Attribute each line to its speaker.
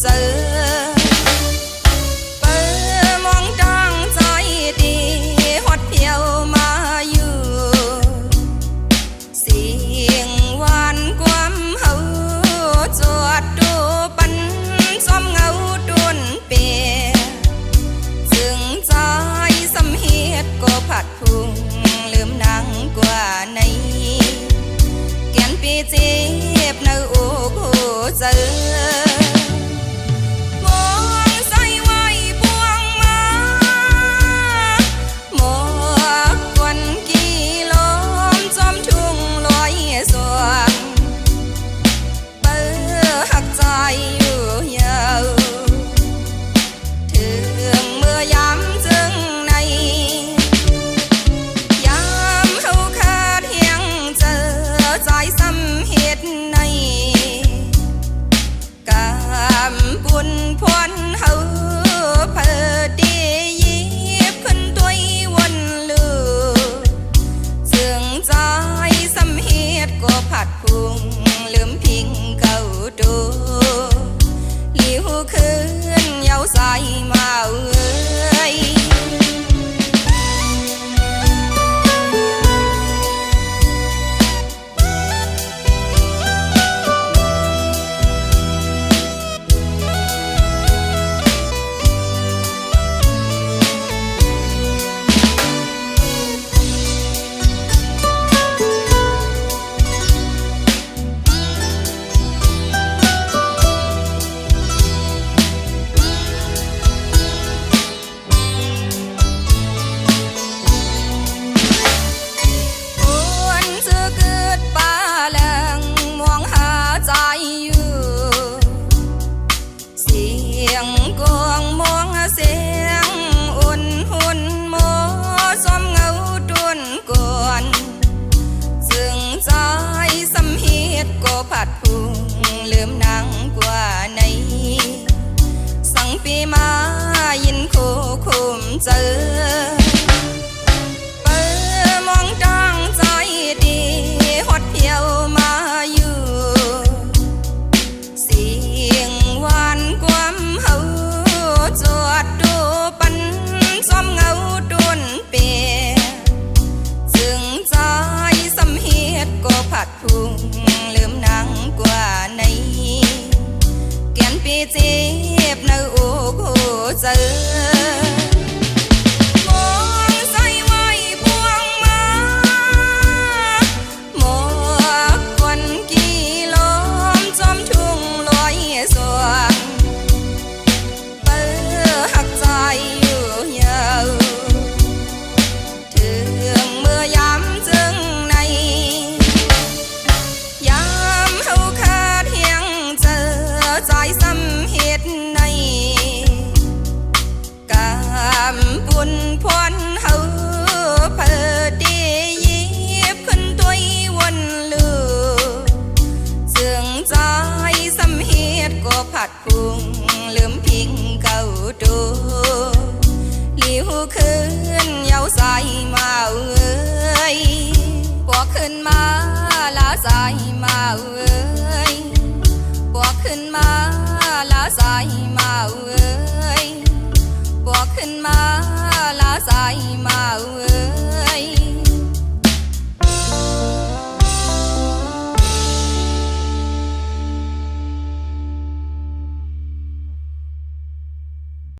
Speaker 1: เจอเปิดมองจังใจดีฮอดเพียวมาอยู่เสียงหวานความเฮาจวดดูปันซ้อมเงาดุนเปียจึงใจสำเหตุก็ผัดพุงลืมนางกว่าในแกนปีเจ็บในอกหูเจอใส่มาเอ้ยผัดพุงลืมนางกว่าในสังปีมายินคู่คุมเจอเปิดมองจังใจดีฮอดเพียวมาอยู่เสียงหวานความเฮาจวดดูปันซ้อมเงาดุนเปียจึงใจสำเหตุก็ผัดพุงลืมนางกว่าในแกนปีเจ็บในอกหูเจอบุญพรเฮาเพิดดียิบขึ้นตัววนลือจึงใจสำเหตุก็ผัดพุงลืมพิงเก่าดูลิวขึ้นเยาใส่มาเอ้ยปวกขึ้นมาลาใส่มาเอ้ยปวกขึ้นมาลาใส่มาเอ้ยปวกขึ้นมาลาใส่มาเอ้ย